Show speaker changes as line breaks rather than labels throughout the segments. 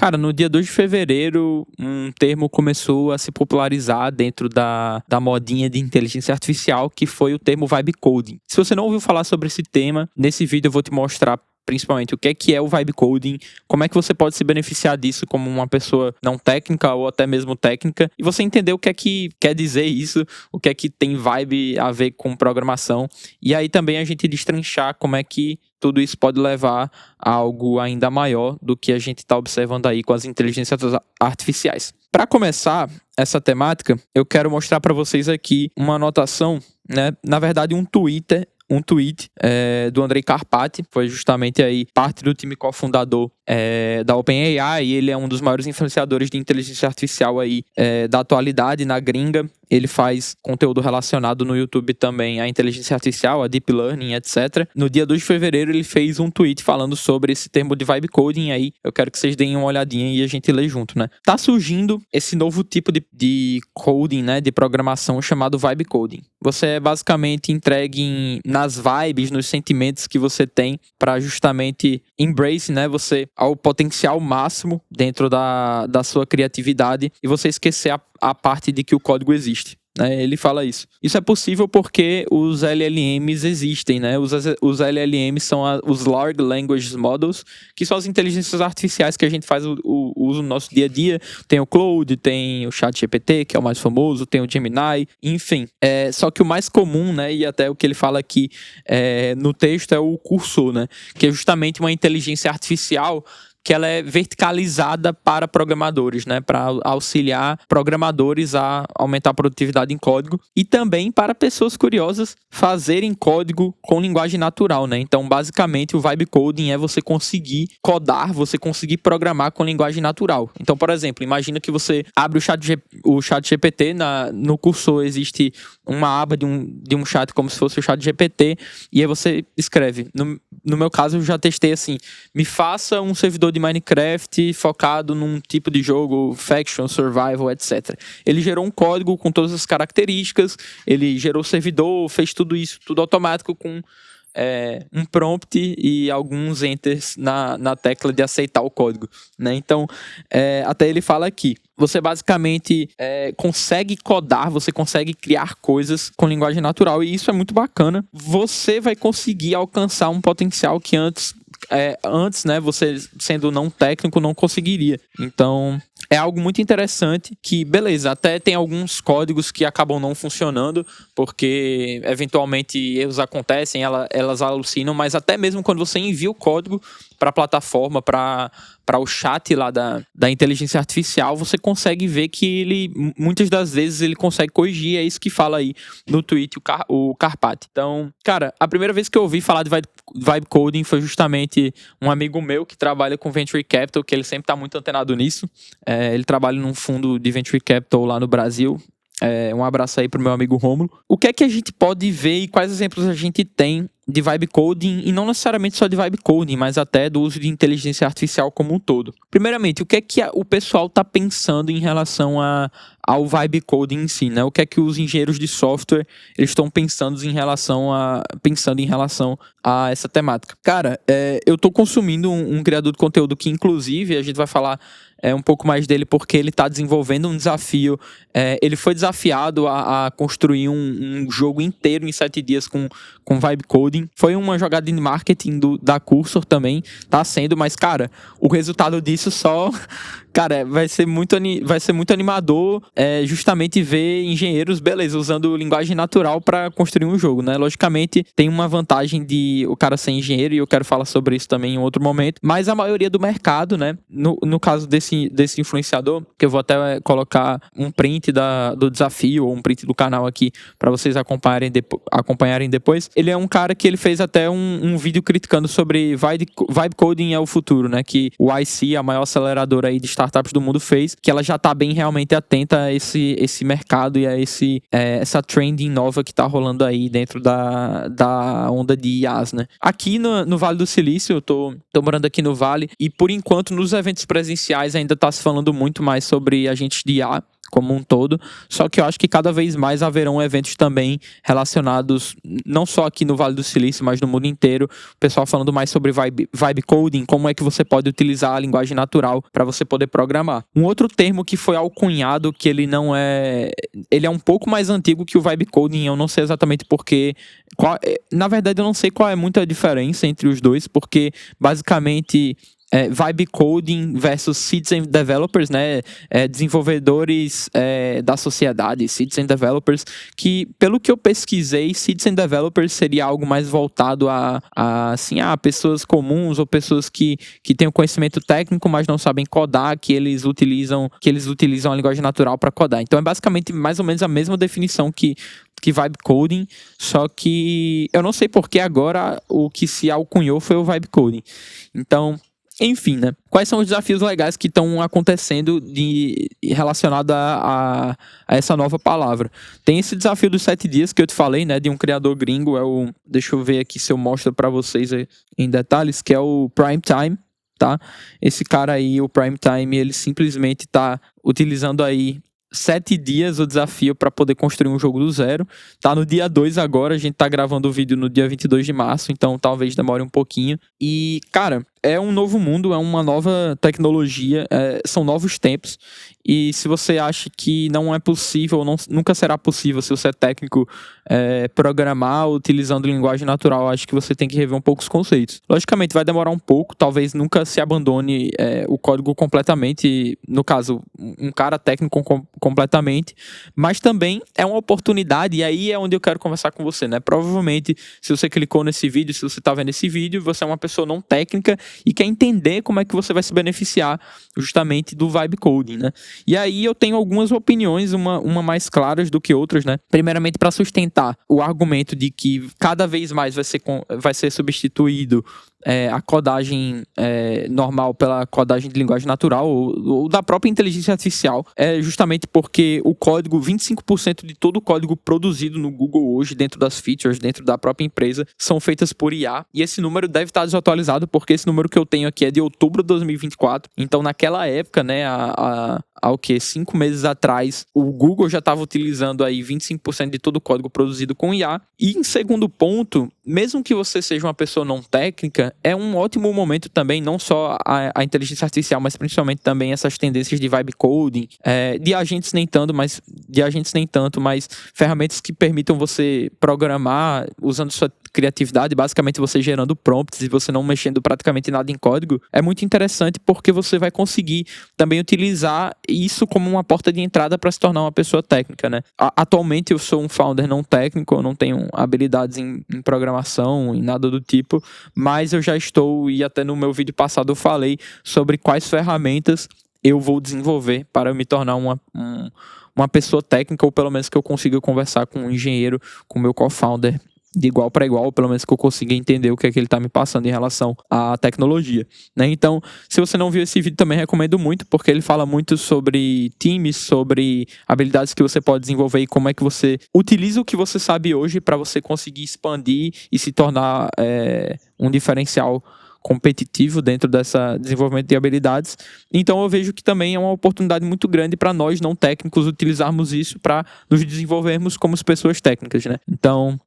Cara, no dia 2 de fevereiro, um termo começou a se popularizar dentro da modinha de inteligência artificial, que foi o termo vibe coding. Se você não ouviu falar sobre esse tema, nesse vídeo eu vou te mostrar principalmente o que é o vibe coding, como é que você pode se beneficiar disso como uma pessoa não técnica ou até mesmo técnica, e você entender o que é que quer dizer isso, o que é que tem vibe a ver com programação, e aí também a gente destrinchar como é que tudo isso pode levar a algo ainda maior do que a gente está observando aí com as inteligências artificiais. Para começar essa temática, eu quero mostrar para vocês aqui uma anotação, né? Na verdade, um tweet do Andrej Karpathy, foi justamente aí parte do time cofundador da OpenAI, e ele é um dos maiores influenciadores de inteligência artificial aí da atualidade na gringa. Ele faz conteúdo relacionado no YouTube também à inteligência artificial, a deep learning, etc. No dia 2 de fevereiro ele fez um tweet falando sobre esse termo de vibe coding aí. Eu quero que vocês deem uma olhadinha e a gente lê junto, né? Tá surgindo esse novo tipo de coding, né, de programação chamado vibe coding. Você é basicamente entregue nas vibes, nos sentimentos que você tem para justamente embrace, né, você ao potencial máximo dentro da sua criatividade e você esquecer a parte de que o código existe. Ele fala isso. Isso é possível porque os LLMs existem, né? Os LLMs são os Large Language Models, que são as inteligências artificiais que a gente faz o uso no nosso dia a dia. Tem o Claude, tem o ChatGPT, que é o mais famoso, tem o Gemini, enfim. Só que o mais comum, né? E até o que ele fala aqui no texto é o Cursor, né? Que é justamente uma inteligência artificial que ela é verticalizada para programadores, né, para auxiliar programadores a aumentar a produtividade em código e também para pessoas curiosas fazerem código com linguagem natural, né? Então, basicamente, o vibe coding é você conseguir codar, você conseguir programar com linguagem natural. Então, por exemplo, imagina que você abre o chat GPT, no cursor existe uma aba de um chat como se fosse o chat GPT, e aí você escreve. No meu caso, eu já testei assim, me faça um servidor de Minecraft focado num tipo de jogo, faction, survival, etc. Ele gerou um código com todas as características, ele gerou o servidor, fez tudo isso, tudo automático com um prompt e alguns enters na tecla de aceitar o código, né? Então, até ele fala aqui, você basicamente consegue codar, você consegue criar coisas com linguagem natural, e isso é muito bacana. Você vai conseguir alcançar um potencial que antes, né, você sendo não técnico não conseguiria. Então, é algo muito interessante que, beleza, até tem alguns códigos que acabam não funcionando, porque eventualmente erros acontecem, elas alucinam, mas até mesmo quando você envia o código para a plataforma, para o chat lá da inteligência artificial, você consegue ver que ele, muitas das vezes, ele consegue corrigir. É isso que fala aí no tweet o Karpathy. Então, cara, a primeira vez que eu ouvi falar de vibe coding foi justamente um amigo meu que trabalha com Venture Capital, que ele sempre tá muito antenado nisso. Ele trabalha num fundo de Venture Capital lá no Brasil. Um abraço aí pro meu amigo Rômulo. O que é que a gente pode ver e quais exemplos a gente tem de vibe coding, e não necessariamente só de vibe coding, mas até do uso de inteligência artificial como um todo? Primeiramente, o que é que o pessoal tá pensando em relação ao vibe coding em si, né? O que é que os engenheiros de software eles estão pensando em relação a essa temática? Cara, eu tô consumindo um criador de conteúdo que, inclusive, a gente vai falar um pouco mais dele porque ele está desenvolvendo um desafio. Ele foi desafiado a construir um jogo inteiro em 7 dias com vibe coding. Foi uma jogada de marketing da Cursor também, tá sendo, mas, cara, o resultado disso só... Cara, vai ser muito animador justamente ver engenheiros, beleza, usando linguagem natural para construir um jogo, né? Logicamente, tem uma vantagem de o cara ser engenheiro, e eu quero falar sobre isso também em outro momento, mas a maioria do mercado, né? No caso desse influenciador, que eu vou até colocar um print do desafio ou um print do canal aqui para vocês acompanharem depois. Ele é um cara que ele fez até um vídeo criticando sobre vibe coding é o futuro, né? Que o IC, a maior aceleradora aí de startups do mundo, fez, que ela já tá bem realmente atenta a esse mercado e a essa trending nova que tá rolando aí dentro da onda de IAs, né? Aqui no Vale do Silício, eu tô morando aqui no Vale, e por enquanto nos eventos presenciais ainda tá se falando muito mais sobre agentes de IA. como um todo, só que eu acho que cada vez mais haverão eventos também relacionados, não só aqui no Vale do Silício, mas no mundo inteiro, o pessoal falando mais sobre vibe coding, como é que você pode utilizar a linguagem natural para você poder programar. Um outro termo que foi alcunhado, que ele não é... Ele é um pouco mais antigo que o vibe coding, eu não sei exatamente porquê. Na verdade, eu não sei qual é muita diferença entre os dois, porque basicamente... Vibe Coding versus Citizen Developers, né? Desenvolvedores da sociedade, Citizen Developers, que, pelo que eu pesquisei, Citizen Developers seria algo mais voltado a pessoas comuns ou pessoas que têm o conhecimento técnico, mas não sabem codar, que eles utilizam a linguagem natural para codar. Então, é basicamente mais ou menos a mesma definição que Vibe Coding, só que eu não sei porque agora o que se alcunhou foi o Vibe Coding. Então... Enfim, né? Quais são os desafios legais que estão acontecendo relacionado a essa nova palavra? Tem esse desafio dos 7 dias que eu te falei, né? De um criador gringo, deixa eu ver aqui se eu mostro para vocês em detalhes, que é o Prime Time, tá? Esse cara aí, o Prime Time, ele simplesmente está utilizando aí 7 dias o desafio para poder construir um jogo do zero. Tá no dia 2 agora, a gente tá gravando o vídeo no dia 22 de março, então talvez demore um pouquinho. E, cara, é um novo mundo, é uma nova tecnologia, são novos tempos. E se você acha que não é possível, nunca será possível, se você é técnico, programar utilizando linguagem natural, acho que você tem que rever um pouco os conceitos. Logicamente, vai demorar um pouco, talvez nunca se abandone o código completamente, no caso, um cara técnico completamente, mas também é uma oportunidade, e aí é onde eu quero conversar com você, né? Provavelmente, se você clicou nesse vídeo, se você tá vendo esse vídeo, você é uma pessoa não técnica e quer entender como é que você vai se beneficiar justamente do Vibe Coding, né? E aí eu tenho algumas opiniões, uma mais claras do que outras, né? Primeiramente, para sustentar o argumento de que cada vez mais vai ser substituído a codagem normal pela codagem de linguagem natural ou da própria inteligência artificial, justamente porque o código, 25% de todo o código produzido no Google hoje, dentro das features, dentro da própria empresa, são feitas por IA, e esse número deve estar desatualizado, porque esse número que eu tenho aqui é de outubro de 2024, então naquela época, né, há 5 meses atrás, o Google já estava utilizando aí 25% de todo o código produzido com IA. E em segundo ponto, mesmo que você seja uma pessoa não técnica, é um ótimo momento também, não só a inteligência artificial, mas principalmente também essas tendências de vibe coding, de agentes nem tanto, mas ferramentas que permitam você programar usando sua criatividade, basicamente você gerando prompts e você não mexendo praticamente nada em código, é muito interessante porque você vai conseguir também utilizar isso como uma porta de entrada para se tornar uma pessoa técnica, né? Atualmente eu sou um founder não técnico, eu não tenho habilidades em programação, em nada do tipo, mas eu já estou, e até no meu vídeo passado eu falei sobre quais ferramentas eu vou desenvolver para me tornar uma pessoa técnica, ou pelo menos que eu consiga conversar com um engenheiro, com o meu co-founder, de igual para igual, ou pelo menos que eu consiga entender o que é que ele está me passando em relação à tecnologia, né? Então, se você não viu esse vídeo, também recomendo muito, porque ele fala muito sobre times, sobre habilidades que você pode desenvolver e como é que você utiliza o que você sabe hoje para você conseguir expandir e se tornar um diferencial competitivo dentro dessa desenvolvimento de habilidades. Então eu vejo que também é uma oportunidade muito grande para nós não técnicos utilizarmos isso para nos desenvolvermos como pessoas técnicas, né? Então,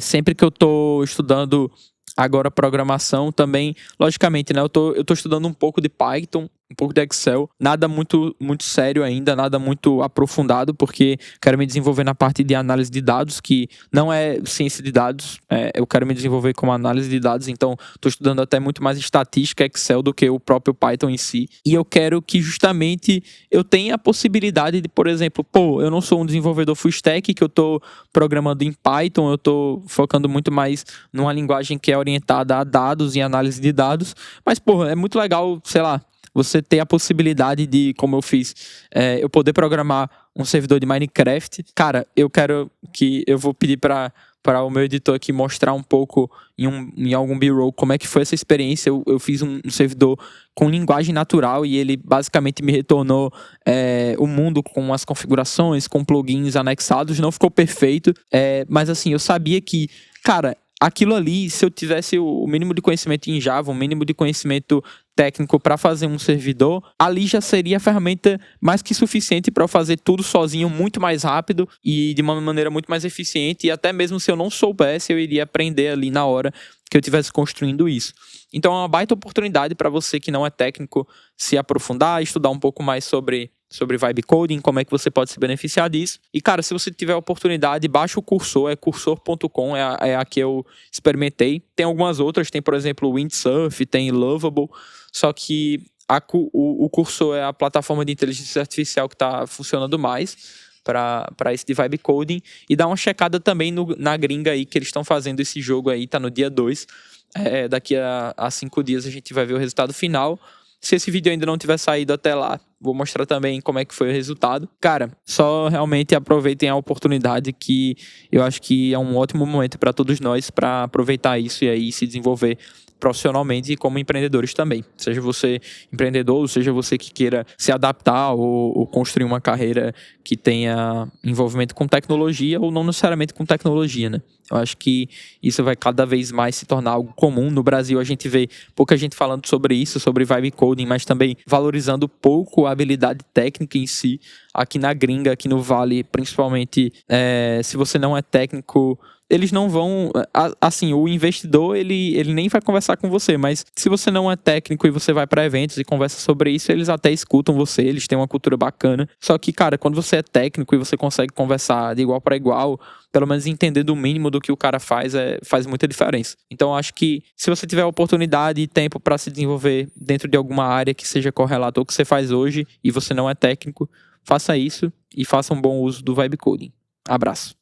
sempre que eu estou estudando agora programação também, logicamente, né? Eu tô estudando um pouco de Python, um pouco de Excel, nada muito sério ainda, nada muito aprofundado, porque quero me desenvolver na parte de análise de dados, que não é ciência de dados, eu quero me desenvolver como análise de dados, então estou estudando até muito mais estatística Excel do que o próprio Python em si, e eu quero que justamente eu tenha a possibilidade de, por exemplo, eu não sou um desenvolvedor full stack, que eu estou programando em Python, eu estou focando muito mais numa linguagem que é orientada a dados e análise de dados, mas, é muito legal, sei lá, você ter a possibilidade de, como eu fiz, eu poder programar um servidor de Minecraft. Cara, eu vou pedir para o meu editor aqui mostrar um pouco em algum B-roll como é que foi essa experiência. Eu fiz um servidor com linguagem natural e ele basicamente me retornou o mundo com as configurações, com plugins anexados. Não ficou perfeito, mas assim, eu sabia que, cara, aquilo ali, se eu tivesse o mínimo de conhecimento em Java, o mínimo de conhecimento técnico para fazer um servidor, ali já seria a ferramenta mais que suficiente para eu fazer tudo sozinho muito mais rápido e de uma maneira muito mais eficiente, e até mesmo se eu não soubesse, eu iria aprender ali na hora que eu estivesse construindo isso. Então é uma baita oportunidade para você que não é técnico se aprofundar, estudar um pouco mais sobre vibe coding, como é que você pode se beneficiar disso. E, cara, se você tiver a oportunidade, baixa o Cursor, é cursor.com, é a que eu experimentei. Tem algumas outras, tem, por exemplo, o Windsurf, tem Lovable, só que o Cursor é a plataforma de inteligência artificial que está funcionando mais para esse de vibe coding. E dá uma checada também na gringa aí, que eles estão fazendo esse jogo aí, tá no dia 2. Daqui a 5 dias a gente vai ver o resultado final. Se esse vídeo ainda não tiver saído até lá, vou mostrar também como é que foi o resultado. Cara, só realmente aproveitem a oportunidade, que eu acho que é um ótimo momento para todos nós para aproveitar isso e aí se desenvolver profissionalmente e como empreendedores também. Seja você empreendedor, seja você que queira se adaptar ou construir uma carreira que tenha envolvimento com tecnologia ou não necessariamente com tecnologia, né? Eu acho que isso vai cada vez mais se tornar algo comum. No Brasil a gente vê pouca gente falando sobre isso, sobre vibe coding, mas também valorizando pouco a habilidade técnica em si. Aqui na gringa, aqui no Vale, principalmente, se você não é técnico, eles não vão... Assim, o investidor, ele nem vai conversar com você, mas se você não é técnico e você vai para eventos e conversa sobre isso, eles até escutam você, eles têm uma cultura bacana. Só que, cara, quando você é técnico e você consegue conversar de igual para igual, pelo menos entender do mínimo do que o cara faz, faz muita diferença. Então, acho que se você tiver oportunidade e tempo para se desenvolver dentro de alguma área que seja correlato ao que você faz hoje e você não é técnico, faça isso e faça um bom uso do vibe coding. Abraço.